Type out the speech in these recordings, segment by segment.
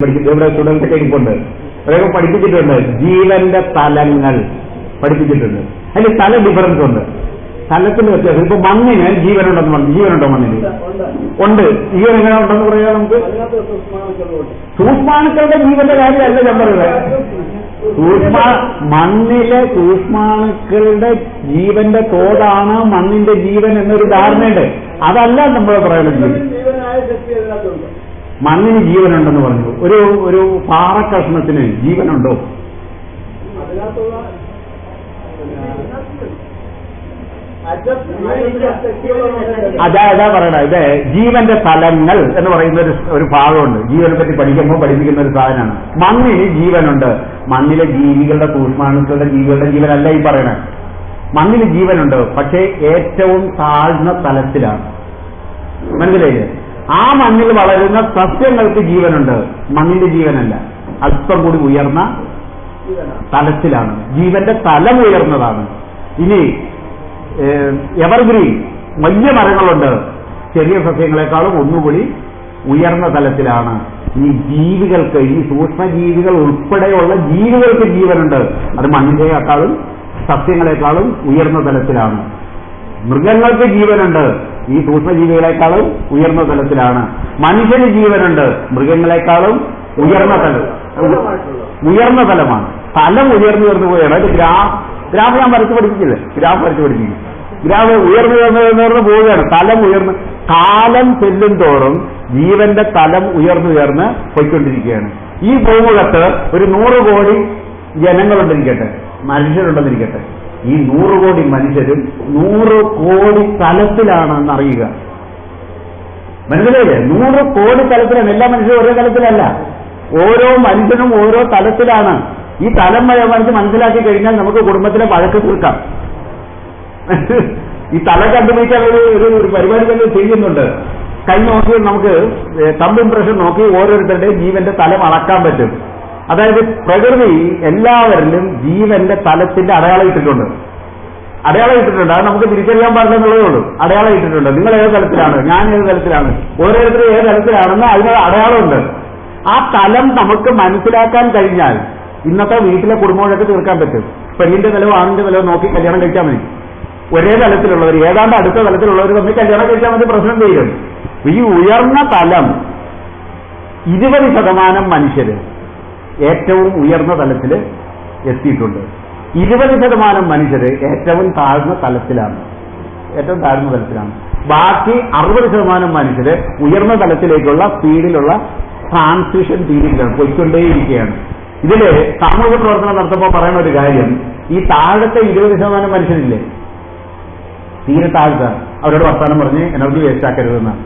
ഇവിടെ സ്റ്റുഡൻസ് ഒക്കെ ഇരിപ്പുണ്ട്, അവരൊക്കെ പഠിപ്പിച്ചിട്ടുണ്ട്. ജീവന്റെ തലങ്ങൾ പഠിപ്പിച്ചിട്ടുണ്ട്. അതിൽ തല ഡിഫറൻസ് ഉണ്ട്, തലത്തിന് വ്യത്യാസം. ഇപ്പൊ മണ്ണിന് ജീവനുണ്ടെന്ന് പറഞ്ഞു. ജീവനുണ്ടോ മണ്ണിന്? ഉണ്ട്. ജീവൻ എങ്ങനെ ഉണ്ടെന്ന് പറയാം നമുക്ക്? സൂക്ഷ്മാണുക്കളുടെ ജീവന്റെ കാര്യമല്ല ഞാൻ പറയുന്നത്. മണ്ണിലെ സൂക്ഷ്മാണുക്കളുടെ ജീവന്റെ തോതാണ് മണ്ണിന്റെ ജീവൻ എന്നൊരു ധാരണയുണ്ട്. അതല്ല നമ്മൾ പറയുന്നത്. മണ്ണിന് ജീവനുണ്ടെന്ന് പറഞ്ഞു. ഒരു പാറക്കഷ്ണത്തിന് ജീവനുണ്ടോ? അതാ പറയണ. ഇത് ജീവന്റെ തലങ്ങൾ എന്ന് പറയുന്ന ഒരു ഭാഗമുണ്ട്. ജീവനെ പറ്റി പഠിക്കുമ്പോൾ പഠിപ്പിക്കുന്ന ഒരു സാധനമാണ്. മണ്ണിന് ജീവനുണ്ട്. മണ്ണിലെ ജീവികളുടെ സൂക്ഷ്മാണുക്കളുടെ ജീവികളുടെ ജീവനല്ല ഈ പറയണേ. മണ്ണിന് ജീവനുണ്ട്, പക്ഷേ ഏറ്റവും താഴ്ന്ന തലത്തിലാണ്. മനസ്സിലായില്ലേ? ആ മണ്ണിൽ വളരുന്ന സസ്യങ്ങൾക്ക് ജീവനുണ്ട്, മണ്ണിന്റെ ജീവനല്ല. അല്പം കൂടി ഉയർന്ന തലത്തിലാണ്. ജീവന്റെ തലം ഉയർന്നതാണ്. ഇനി എവർഗ്രീൻ വലിയ മരങ്ങളുണ്ട്, ചെറിയ സസ്യങ്ങളെക്കാളും ഒന്നുകൂടി ഉയർന്ന തലത്തിലാണ്. ഈ ജീവികൾക്ക്, ഈ സൂക്ഷ്മജീവികൾ ഉൾപ്പെടെയുള്ള ജീവികൾക്ക് ജീവനുണ്ട്. അത് മണ്ണിന്റെക്കാളും സസ്യങ്ങളെക്കാളും ഉയർന്ന തലത്തിലാണ്. മൃഗങ്ങൾക്ക് ജീവനുണ്ട്, ഈ സൂക്ഷ്മജീവികളെക്കാളും ഉയർന്ന തലത്തിലാണ്. മനുഷ്യന് ജീവനുണ്ട്, മൃഗങ്ങളെക്കാളും ഉയർന്ന തലമാണ്. തലം ഉയർന്നു പോയാണ്. അത് ഗ്രാഫ് ഞാൻ വരച്ച് പഠിപ്പിച്ചില്ലേ? ഗ്രാഫ് വരച്ച് പഠിപ്പിക്കും. ഗ്രാഫ് ഉയർന്നു പോവുകയാണ്. തലം ഉയർന്ന് കാലം ചെല്ലും തോറും ജീവന്റെ തലം ഉയർന്ന് പോയിക്കൊണ്ടിരിക്കുകയാണ്. ഈ ഭൂമുഖത്ത് ഒരു 100 കോടി ജനങ്ങളുണ്ടെന്നിരിക്കട്ടെ, മനുഷ്യരുണ്ടെന്നിരിക്കട്ടെ. ഈ 100 കോടി മനുഷ്യരും 100 കോടി തലത്തിലാണെന്ന് അറിയുക. മനസ്സിലായില്ലേ? 100 കോടി തലത്തിലാണ്. എല്ലാ മനുഷ്യരും ഒരേ തലത്തിലല്ല. ഓരോ മനുഷ്യനും ഓരോ തലത്തിലാണ്. ഈ തലം മനസ്സിലാക്കി കഴിഞ്ഞാൽ നമുക്ക് കുടുംബത്തിലെ വഴക്ക് തീർക്കാം. ഈ തല കണ്ടുപിടിക്കാൻ ഒരു പരിപാടി തന്നെ ചെയ്യുന്നുണ്ട്. കൈ നോക്കി നമുക്ക് തമ്പ് ഇംപ്രഷൻ നോക്കി ഓരോരുത്തരുടെയും ജീവന്റെ തലം അളക്കാൻ പറ്റും. അതായത് പ്രകൃതി എല്ലാവരിലും ജീവന്റെ തലത്തിന്റെ അടയാളം ഇട്ടിട്ടുണ്ട്. അത് നമുക്ക് തിരിച്ചറിയാൻ പാടില്ലെന്നുള്ളതേ ഉള്ളൂ. അടയാളം ഇട്ടിട്ടുണ്ട്. നിങ്ങൾ ഏത് തലത്തിലാണ്, ഞാൻ ഏത് തലത്തിലാണ്, ഓരോരുത്തരും ഏത് തലത്തിലാണെന്ന് അതിന് അടയാളമുണ്ട്. ആ തലം നമുക്ക് മനസ്സിലാക്കാൻ കഴിഞ്ഞാൽ ഇന്നത്തെ വീട്ടിലെ കുടുംബങ്ങളൊക്കെ തീർക്കാൻ പറ്റും. പെണ്ണിന്റെ തലവും ആണിന്റെ തലവും നോക്കി കല്യാണം കഴിച്ചാൽ മതി. ഒരേ തലത്തിലുള്ളവർ, ഏതാണ്ട് അടുത്ത തലത്തിലുള്ളവർ തമ്മിൽ കല്യാണം കഴിച്ചാൽ മതി, പ്രശ്നം തീരും. ഈ ഉയർന്ന തലം 20% മനുഷ്യര് ഏറ്റവും ഉയർന്ന തലത്തിൽ എത്തിയിട്ടുണ്ട്. 20% മനുഷ്യര് ഏറ്റവും താഴ്ന്ന തലത്തിലാണ്. ബാക്കി 60% മനുഷ്യര് ഉയർന്ന തലത്തിലേക്കുള്ള സ്പീഡിലുള്ള ട്രാൻസിഷൻ പീരീഡിലാണ്, പോയിക്കൊണ്ടേയിരിക്കുകയാണ്. ഇതില് സാമൂഹ്യ പ്രവർത്തനം നടത്തുമ്പോൾ പറയുന്ന ഒരു കാര്യം, ഈ താഴത്തെ 20% മനുഷ്യരില്ലേ, തീരെ താഴ്ത്ത, അവരോട് വർത്താനം പറഞ്ഞ് എനർജി വേസ്റ്റ് ആക്കരുതെന്നാണ്.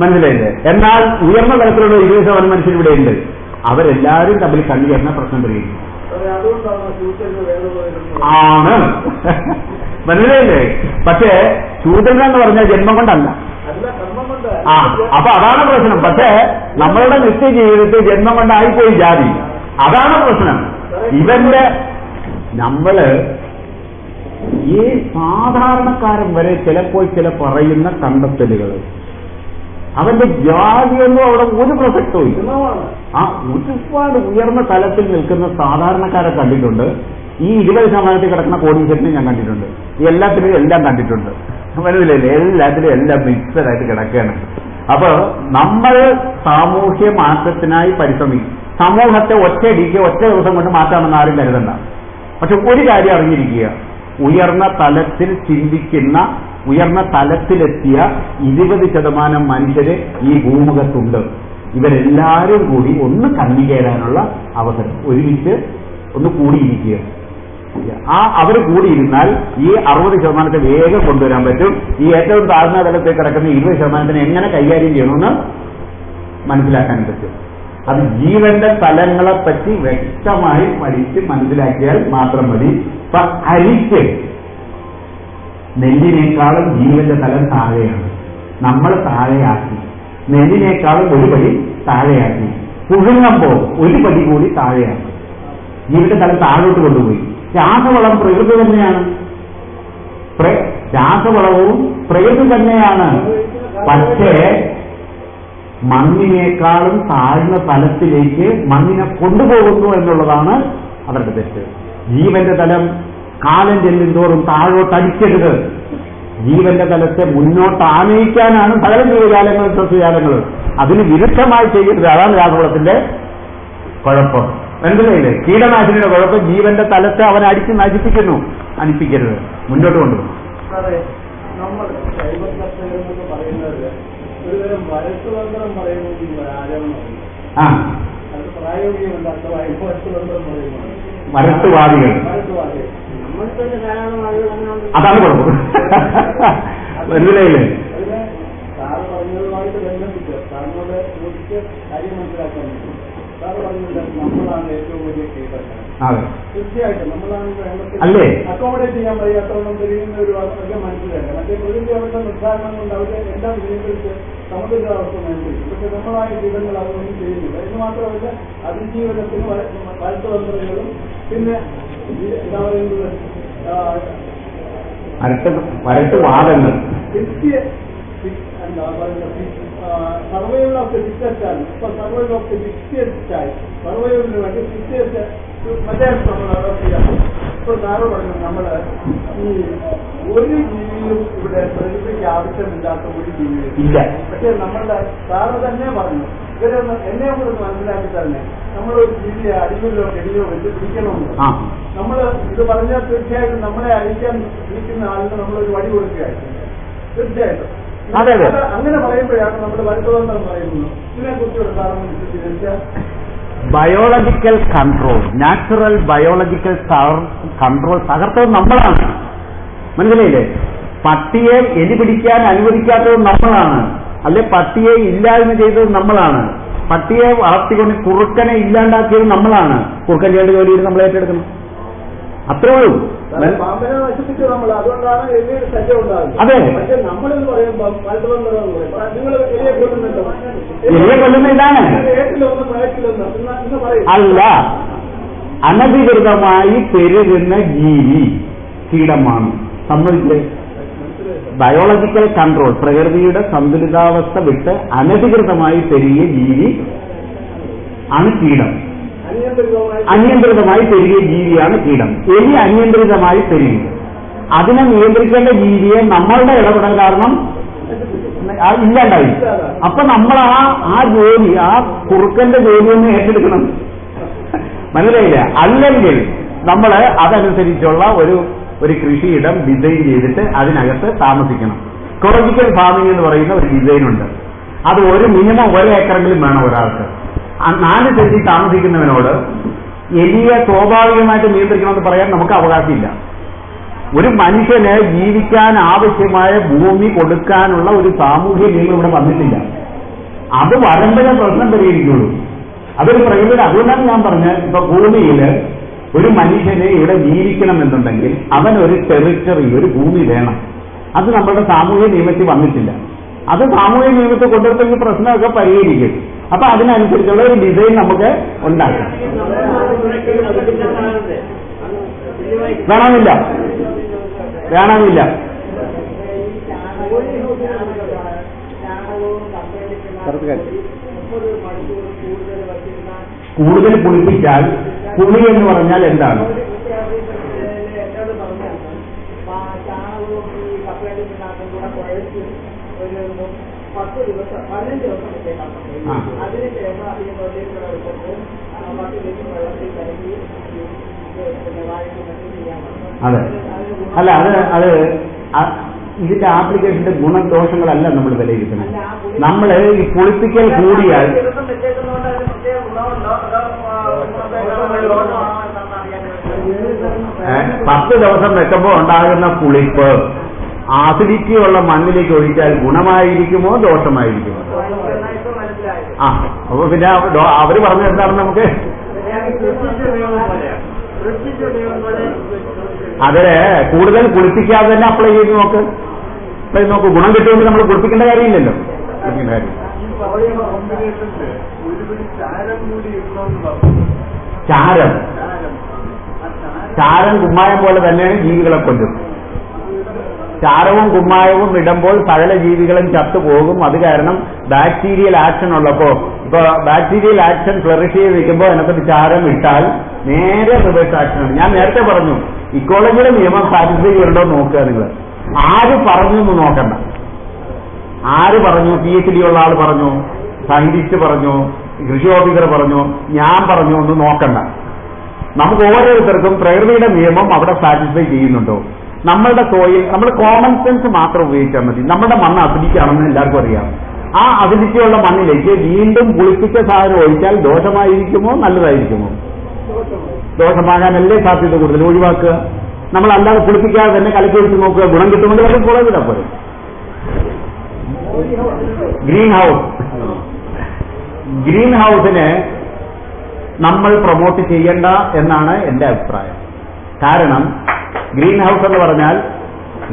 മനസ്സിലായില്ലേ? എന്നാൽ ഉയർന്ന തലത്തിലുള്ള 20% മനുഷ്യർ ഇവിടെ ഉണ്ട്. അവരെല്ലാവരും തമ്മിൽ കണ്ടുചേർന്ന പ്രശ്നം പരിഹരിക്കും ആണ്. മനസ്സിലായില്ലേ? പക്ഷേ ശൂദ്രൻ എന്ന് പറഞ്ഞാൽ ജന്മം കൊണ്ടല്ല. അപ്പൊ അതാണ് പ്രശ്നം. പക്ഷേ നമ്മളുടെ നിത്യജീവിതത്തിൽ ജന്മം കൊണ്ടായിപ്പോയി ജാതി. അതാണ് പ്രശ്നം. നമ്മള് ഈ സാധാരണക്കാരൻ വരെ ചിലപ്പോൾ പറയുന്ന കണ്ടെത്തലുകൾ, അവന്റെ ജാതിയൊന്നും അവിടെ ഒരു പ്രസക്തവും ഇല്ല. ഒരുപാട് ഉയർന്ന തലത്തിൽ നിൽക്കുന്ന സാധാരണക്കാരെ കണ്ടിട്ടുണ്ട്. ഈ 20% കിടക്കുന്ന കോടീശ്വരനെ ഞാൻ കണ്ടിട്ടുണ്ട്. എല്ലാത്തിലും എല്ലാം കണ്ടിട്ടുണ്ട്. മനസ്സിലായില്ലേ? എല്ലാത്തിലും എല്ലാം മിക്സഡ് ആയിട്ട് കിടക്കുകയാണ്. അപ്പൊ നമ്മൾ സാമൂഹ്യ മാറ്റത്തിനായി പരിശ്രമിക്കും. സമൂഹത്തെ ഒറ്റ ദിവസം കൊണ്ട് മാറ്റാമെന്ന് ആരും കരുതണ്ട. പക്ഷെ ഒരു കാര്യം അറിഞ്ഞിരിക്കുക, ഉയർന്ന തലത്തിൽ ചിന്തിക്കുന്ന, ഉയർന്ന തലത്തിലെത്തിയ 20% മനുഷ്യര് ഈ ഭൂമുഖത്തുണ്ട്. ഇവരെല്ലാവരും കൂടി ഒന്ന് കണ്ണികേറാനുള്ള അവസരം, ഒരുമിച്ച് ഒന്ന് കൂടിയിരിക്കുക. അവർ കൂടിയിരുന്നാൽ ഈ 60% വേഗം കൊണ്ടുവരാൻ പറ്റും. ഈ ഏറ്റവും താഴ്ന്ന തലത്തിൽ കിടക്കുന്ന 20% എങ്ങനെ കൈകാര്യം ചെയ്യണമെന്ന് മനസ്സിലാക്കാൻ പറ്റും. അത് ജീവന്റെ തലങ്ങളെപ്പറ്റി വ്യക്തമായി പഠിച്ച് മനസ്സിലാക്കിയാൽ മാത്രം മതി. ഇപ്പൊ അരിക്ക് നെല്ലിനേക്കാളും ജീവന്റെ തലം താഴെയാണ്. നമ്മൾ താഴെയാക്കി, നെല്ലിനേക്കാളും ഒരു പടി താഴെയാക്കി. പുഴുങ്ങുമ്പോൾ ഒരു പടി കൂടി താഴെയാക്കി. ജീവന്റെ തലം താഴോട്ട് കൊണ്ടുപോയി. രാസവളം പ്രകൃതി തന്നെയാണ്. രാസവളവും പ്രകൃതി തന്നെയാണ്. പക്ഷേ മണ്ണിനേക്കാളും താഴ്ന്ന തലത്തിലേക്ക് മണ്ണിനെ കൊണ്ടുപോകുന്നു എന്നുള്ളതാണ് അവരുടെ തെറ്റ്. ജീവന്റെ തലം കാലം ചെല്ലുന്തോറും താഴോട്ടടിക്കരുത്. ജീവന്റെ തലത്തെ മുന്നോട്ട് ആനയിക്കാനാണ് സകല ജീവജാലങ്ങളും സസ്യജാലങ്ങളും. അതിന് വിരുദ്ധമായി ചെയ്യരുത്. അതാണ് രാസവളത്തിന്റെ കുഴപ്പം. മനസ്സിലായില്ലേ? കീടനാശിനിയുടെ കുഴപ്പം ജീവന്റെ തലത്തെ അവൻ അടിച്ച് നശിപ്പിക്കുന്നു. അടിപ്പിക്കരുത്, മുന്നോട്ട് കൊണ്ടുപോകും. നമ്മൾ ശൈവകർഷകരെന്നൊക്കെ പറയുന്നത് ഒരുതരം വരട്ടുതന്ത്രം പറയുന്നത് ആചരണമാണ്. അത് പ്രായോഗികമല്ലാത്ത വരട്ടുതന്ത്രം പറയുന്നത് വരട്ടുവാദികൾ. അതാണ് കുഴപ്പം. മനസ്സിലായില്ലേ? അതിന് സാറ് പറഞ്ഞതുമായിട്ട് ബന്ധപ്പെട്ട് സാറിനോട് ചോദിച്ച് കാര്യം മനസ്സിലാക്കാൻ പറ്റും. സാറ് പറഞ്ഞില്ല നമ്മളാണ് ഏറ്റവും വലിയ കീടങ്ങൾ. തീർച്ചയായിട്ടും നമ്മളാണ് അല്ലേ അക്കോമഡേറ്റ് ചെയ്യാൻ കഴിയാത്തവണ്ണം കഴിയുന്ന ഒരു ഒക്കെ മനസ്സിലാക്കുക. മറ്റേ പ്രകൃതി അവരുടെ നിർദ്ധാരണം കൊണ്ട് അവരെ എല്ലാം നിയന്ത്രിച്ച് സമുദ്രാവസ്ഥ നിയന്ത്രിക്കും. പക്ഷെ നമ്മളായ കീടങ്ങൾ അതൊന്നും ചെയ്യുന്നില്ല. എന്ന് മാത്രമല്ല അതിജീവനത്തിന് വരട്ടുതന്ത്രങ്ങളും പിന്നെ എന്താ പറയുന്നത് വരട്ടുവാദങ്ങൾ എന്താ പറയുന്നത് സർവൈവൽ ഓഫ് ദി ഫിറ്റസ്റ്റ് ആണ്. ഇപ്പൊ സർവൈവൽ ഓഫ് ദി ഫിറ്റസ്റ്റ് ആയി സർവൈവലിന് വേണ്ടി ഫിറ്റസ്റ്റ് മറ്റേ നമ്മൾ അഡോപ്റ്റ് ചെയ്യാം. ഇപ്പൊ സാറ് പറഞ്ഞു നമ്മള് ഈ ഒരു ജീവിയും ഇവിടെ പ്രകൃതിക്ക് ആവശ്യമില്ലാത്ത ഒരു ജീവിയും ഇല്ല. പക്ഷെ നമ്മളുടെ സാറ് തന്നെ പറഞ്ഞു ഇവരെ എന്നെ കൂടെ മനസ്സിലാക്കി തന്നെ നമ്മളൊരു ജീവിയെ അടിയിലോ കെടിയോ വെച്ച് പിടിക്കണമെന്ന്. നമ്മൾ ഇത് പറഞ്ഞാൽ തീർച്ചയായിട്ടും നമ്മളെ അഴിക്കാൻ പിടിക്കുന്ന ആളിന് നമ്മളൊരു വടി കൊടുക്കുകയായിരുന്നു. തീർച്ചയായിട്ടും അങ്ങനെ പറയുമ്പോഴാണ് നമ്മൾ വരട്ടുതന്ത്രം പറയുന്നത്. ഇതിനെക്കുറിച്ച് സാറിന് വിശദീകരിച്ചാൽ biological control, natural biological control തകർത്തത് നമ്മളാണ്. മനസ്സിലായില്ലേ? പട്ടിയെ എലി പിടിക്കാൻ അനുവദിക്കാത്തത് നമ്മളാണ്. അല്ലെ പട്ടിയെ ഇല്ലായ്മ ചെയ്തത് നമ്മളാണ്. പട്ടിയെ വളർത്തിക്കൊണ്ട് കുറുക്കനെ ഇല്ലാണ്ടാക്കിയത് നമ്മളാണ്. കുറുക്കൻ ചെയ്യേണ്ട ജോലിയിൽ നമ്മൾ ഏറ്റെടുക്കണം. അത്രേ ഉള്ളൂ. പാമ്പിനെ നശിപ്പിച്ചു നമ്മൾ, അതുകൊണ്ടാണ് എലിയുടെ ശല്യം ഉണ്ടാകുന്നത്. അതെ. പക്ഷെ നമ്മളിന്ന് പറയുമ്പോൾ നിങ്ങൾ എലിയെ കൊല്ലുന്നുണ്ടോ? എലിയെ കൊല്ലുന്ന ഇതാണ്. അല്ല, അനധികൃതമായി പെരുകുന്ന ജീവി കീടമാണ്. സമ്മതിച്ചേ? ബയോളജിക്കൽ കൺട്രോൾ, പ്രകൃതിയുടെ സന്തുലിതാവസ്ഥ വിട്ട് അനധികൃതമായി പെരുകിയ ജീവി ആണ് കീടം. അനിയന്ത്രിതമായി പെരുകിയ ജീവിയാണ് കീടം. എലി അനിയന്ത്രിതമായി പെരുകി. അതിനെ നിയന്ത്രിക്കേണ്ട ജീവിയെ നമ്മളുടെ ഇടപെടൽ കാരണം ഇല്ലാണ്ടായി. അപ്പൊ നമ്മൾ ആ ജോലി, ആ കുറുക്കന്റെ ജോലി ഒന്ന് ഏറ്റെടുക്കണം. മനസ്സിലായില്ല? അല്ലെങ്കിൽ നമ്മൾ അതനുസരിച്ചുള്ള ഒരു കൃഷിയിടം ഡിസൈൻ ചെയ്തിട്ട് അതിനകത്ത് താമസിക്കണം. ഇക്കോളജിക്കൽ ഫാമിംഗ് എന്ന് പറയുന്ന ഒരു ഡിസൈനുണ്ട്. അത് ഒരു മിനിമം 1 ഏക്കറെങ്കിലും വേണം ഒരാൾക്ക്. 4 സെന്റിൽ താമസിക്കുന്നവനോട് എലിയെ സ്വാഭാവികമായിട്ട് നിയന്ത്രിക്കണമെന്ന് പറയാൻ നമുക്ക് അവകാശമില്ല. ഒരു മനുഷ്യന് ജീവിക്കാൻ ആവശ്യമായ ഭൂമി കൊടുക്കാനുള്ള ഒരു സാമൂഹ്യ നിയമം ഇവിടെ വന്നിട്ടില്ല. അത് വരുമ്പോഴേ പ്രശ്നം പരിഹരിക്കുള്ളൂ. അതൊരു പ്രകൃതി. അതുകൊണ്ടാണ് ഞാൻ പറഞ്ഞത്, ഇപ്പൊ ഭൂമിയിൽ ഒരു മനുഷ്യനെ ഇവിടെ ജീവിക്കണം എന്നുണ്ടെങ്കിൽ അവനൊരു ടെറിട്ടറി, ഒരു ഭൂമി വേണം. അത് നമ്മളുടെ സാമൂഹ്യ നിയമത്തിൽ വന്നിട്ടില്ല. അത് സാമൂഹ്യ നിയമത്തിൽ കൊണ്ടുവരുന്ന പ്രശ്നമൊക്കെ പരിഹരിക്കും. അപ്പൊ അതിനനുസരിച്ചുള്ള ഒരു ഡിസൈൻ നമുക്ക് ഉണ്ടാക്കാം. വേണമെന്നില്ല. കൂടുതൽ കുളിപ്പിച്ചാൽ, കുളി എന്ന് പറഞ്ഞാൽ എന്താണ്? അതെ. അല്ല, അത് ഇതിന്റെ ആപ്ലിക്കേഷന്റെ ഗുണദോഷങ്ങളല്ല നമ്മൾ വിലയിരുത്തുന്നത്. നമ്മൾ ഈ കുളിപ്പിക്കൽ കൂടിയാൽ 10 ദിവസം വെക്കുമ്പോൾ ഉണ്ടാകുന്ന പുളിപ്പ് ആസിഡിറ്റി ഉള്ള മണ്ണിലേക്ക് ഒഴിച്ചാൽ ഗുണമായിരിക്കുമോ ദോഷമായിരിക്കുമോ? അപ്പൊ പിന്നെ അവര് പറഞ്ഞത് എന്താണെന്ന് നമുക്ക് അതിന് കൂടുതൽ കുളിപ്പിക്കാതെ തന്നെ അപ്ലൈ ചെയ്ത് നോക്ക്. ഗുണം കിട്ടുമെങ്കിൽ നമ്മൾ കുളിപ്പിക്കേണ്ട കാര്യമില്ലല്ലോ. ചാരം കുമ്മായം പോലെ തന്നെയാണ് ജീവികളെ കൊല്ലും. ചാരവും കുമ്മായവും ഇടുമ്പോൾ സകല ജീവികളും ചത്തുപോകും. അത് കാരണം ബാക്ടീരിയൽ ആക്ഷൻ ഉള്ളപ്പോ ഇപ്പൊ ബാക്ടീരിയൽ ആക്ഷൻ ഫ്ലറിഷ് ചെയ്ത് നിൽക്കുമ്പോൾ അതിനകത്ത് ചാരം ഇട്ടാൽ നേരെ റിവേഴ്സ് ആക്ഷനാണ്. ഞാൻ നേരത്തെ പറഞ്ഞു ഇക്കോളജിയുടെ നിയമം സാറ്റിസ്ഫൈ ചെയ്യണ്ടോ നോക്കുക. നിങ്ങൾ ആര് പറഞ്ഞു എന്ന് നോക്കണ്ട. ആര് പറഞ്ഞു? PhD ഉള്ള ആൾ പറഞ്ഞു, സയന്റിസ്റ്റ് പറഞ്ഞു, കൃഷി ഓഫീസർ പറഞ്ഞു, ഞാൻ പറഞ്ഞു ഒന്ന് നോക്കണ്ട. നമുക്ക് ഓരോരുത്തർക്കും പ്രകൃതിയുടെ നിയമം അവിടെ സാറ്റിസ്ഫൈ ചെയ്യുന്നുണ്ടോ? നമ്മളുടെ സോയിൽ നമ്മൾ കോമൺ സെൻസ് മാത്രം ഉപയോഗിച്ചാൽ മതി. നമ്മുടെ മണ്ണ് അസിഡിക്കാണെന്ന് എല്ലാവർക്കും അറിയാം. ആ അസിഡിറ്റിയുള്ള മണ്ണിലേക്ക് വീണ്ടും പുളിപ്പിച്ച സാധനം ഒഴിച്ചാൽ ദോഷമായിരിക്കുമോ നല്ലതായിരിക്കുമോ? ദോഷമാകാനല്ലേ സാധ്യത കൂടുതൽ. ഒഴിവാക്കുക. നമ്മളല്ലാതെ പുളിപ്പിക്കാതെ തന്നെ കലക്കി ഒഴിച്ച് നോക്കുക. ഗുണം കിട്ടുമെങ്കിൽ അത് ഫോളോ ചെയ്താൽ പോരെ. ഗ്രീൻ ഹൗസിനെ നമ്മൾ പ്രൊമോട്ട് ചെയ്യണ്ട എന്നാണ് എന്റെ അഭിപ്രായം. കാരണം ഗ്രീൻ ഹൗസ് എന്ന് പറഞ്ഞാൽ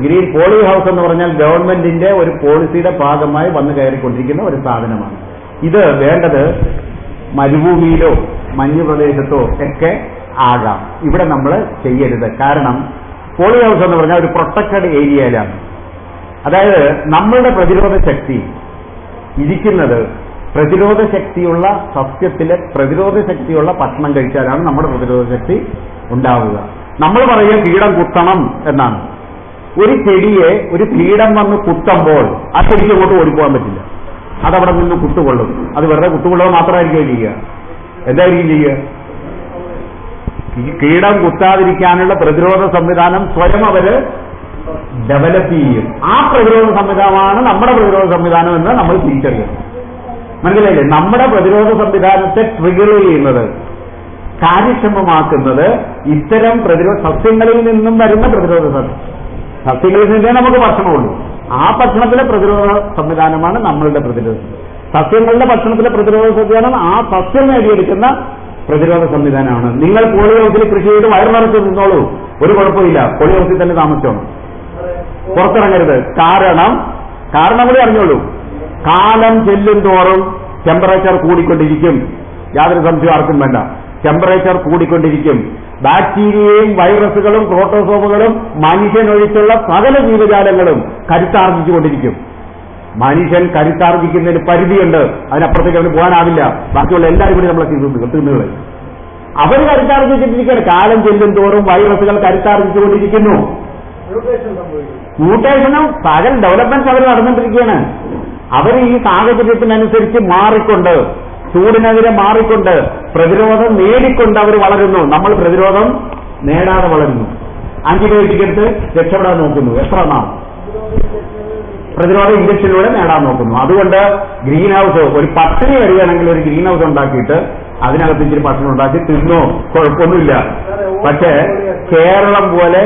ഗ്രീൻ പോളി ഹൗസ് എന്ന് പറഞ്ഞാൽ ഗവൺമെന്റിന്റെ ഒരു പോളിസിയുടെ ഭാഗമായി വന്നു കയറിക്കൊണ്ടിരിക്കുന്ന ഒരു സാധനമാണ്. ഇത് വേണ്ടത് മരുഭൂമിയിലോ മഞ്ഞു പ്രദേശത്തോ ഒക്കെ ആകാം. ഇവിടെ നമ്മൾ ചെയ്യരുത്. കാരണം പോളി ഹൗസ് എന്ന് പറഞ്ഞാൽ ഒരു പ്രൊട്ടക്റ്റഡ് ഏരിയയിലാണ്. അതായത് നമ്മളുടെ പ്രതിരോധ ശക്തി ഇരിക്കുന്നത് പ്രതിരോധ ശക്തിയുള്ള സസ്യത്തിലെ പ്രതിരോധ ശക്തിയുള്ള ഭക്ഷണം കഴിച്ചാലാണ് നമ്മുടെ പ്രതിരോധ ശക്തി ഉണ്ടാവുക. നമ്മൾ പറയുക കീടം കുത്തണം എന്നാണ്. ഒരു ചെടിയെ ഒരു കീടം വന്ന് കുത്തുമ്പോൾ ആ ചെടിക്ക് അങ്ങോട്ട് ഓടിപ്പോകാൻ പറ്റില്ല. അതവിടെ നിന്ന് കുത്തുകൊള്ളും. അത് വെറുതെ കുത്തുകൊള്ളുക മാത്രമായിരിക്കും ചെയ്യുക. എന്തായിരിക്കും ചെയ്യുക? ഈ കീടം കുത്താതിരിക്കാനുള്ള പ്രതിരോധ സംവിധാനം സ്വയം അവര് ഡെവലപ്പ് ചെയ്യും. ആ പ്രതിരോധ സംവിധാനമാണ് നമ്മുടെ പ്രതിരോധ സംവിധാനം എന്ന് നമ്മൾ തിരിച്ചറിയണം. മനസ്സിലായില്ലേ? നമ്മുടെ പ്രതിരോധ സംവിധാനത്തെ ട്രിഗർ ചെയ്യുന്നത്, കാര്യക്ഷമമാക്കുന്നത് ഇത്തരം സസ്യങ്ങളിൽ നിന്നും വരുന്ന പ്രതിരോധ സസ്യങ്ങളിൽ നിന്നേ നമുക്ക് ഭക്ഷണമുള്ളൂ. ആ ഭക്ഷണത്തിലെ പ്രതിരോധ സംവിധാനമാണ് നമ്മളുടെ പ്രതിരോധം. സസ്യങ്ങളുടെ ഭക്ഷണത്തിലെ പ്രതിരോധ സംവിധാനം ആ സസ്യം നേടിയെടുക്കുന്ന പ്രതിരോധ സംവിധാനമാണ്. നിങ്ങൾ പോളി ഹൗസിൽ കൃഷി ചെയ്ത് വയറുനിറച്ച് നിന്നോളൂ, ഒരു കുഴപ്പമില്ല. പോളി ഹൗസിൽ തന്നെ താമസിച്ചോണം, പുറത്തിറങ്ങരുത്. കാരണം കൂടി അറിഞ്ഞോളൂ. കാലം ചെല്ലും തോറും ടെമ്പറേച്ചർ കൂടിക്കൊണ്ടിരിക്കും. യാതൊരു സംശയം ആർക്കും വേണ്ട. ടെമ്പറേച്ചർ കൂടിക്കൊണ്ടിരിക്കും. ബാക്ടീരിയയും വൈറസുകളും പ്രോട്ടോസോമുകളും മനുഷ്യനൊഴിച്ചുള്ള സകല ജീവജാലങ്ങളും കരുത്താർജിച്ചുകൊണ്ടിരിക്കും. മനുഷ്യൻ കരുത്താർജിക്കുന്നതിന് പരിധിയുണ്ട്. അതിനപ്പുറത്തേക്ക് അവന് പോകാനാവില്ല. ബാക്കിയുള്ള എല്ലാവരും കൂടി നമ്മളെ തിന്നുകളെ അവർ കരുത്താർജിച്ചിട്ടിരിക്കുകയാണ്. കാലം ചെല്ലും തോറും വൈറസുകൾ കരുത്താർജിച്ചുകൊണ്ടിരിക്കുന്നു. മ്യൂട്ടേഷനും സകല ഡെവലപ്മെന്റ്സ് അവർ നടന്നുകൊണ്ടിരിക്കുകയാണ്. അവർ ഈ സാഹചര്യത്തിനനുസരിച്ച് മാറിക്കൊണ്ട്, ചൂടിനെതിരെ മാറിക്കൊണ്ട്, പ്രതിരോധം നേടിക്കൊണ്ട് അവർ വളരുന്നു. നമ്മൾ പ്രതിരോധം നേടാതെ വളരുന്നു. ആന്റിബയോട്ടിക് എടുത്ത് രക്ഷപ്പെടാൻ നോക്കുന്നു. എത്ര നാം പ്രതിരോധ ഇഞ്ചക്ഷനിലൂടെ നേടാൻ നോക്കുന്നു. അതുകൊണ്ട് ഗ്രീൻ ഹൗസ് ഒരു പട്ടിണി വരികയാണെങ്കിൽ ഒരു ഗ്രീൻ ഹൗസ് ഉണ്ടാക്കിയിട്ട് അതിനകത്ത് ഇച്ചിരി ഭക്ഷണം ഉണ്ടാക്കി തിന്നോ, കുഴപ്പമൊന്നുമില്ല. പക്ഷേ കേരളം പോലെ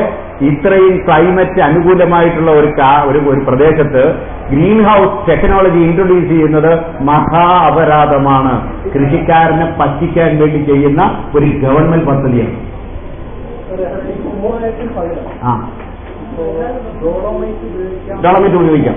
ഇത്രയും ക്ലൈമറ്റ് അനുകൂലമായിട്ടുള്ള ഒരു പ്രദേശത്ത് ഗ്രീൻ ഹൗസ് ടെക്നോളജി ഇൻട്രൊഡ്യൂസ് ചെയ്യുന്നത് മഹാ അപരാധമാണ്. കൃഷിക്കാരനെ പറ്റിക്കാൻ വേണ്ടി ചെയ്യുന്ന ഒരു ഗവൺമെന്റ് പദ്ധതിയാണ്. ഡോളമൈറ്റ് ഉപയോഗിക്കാം.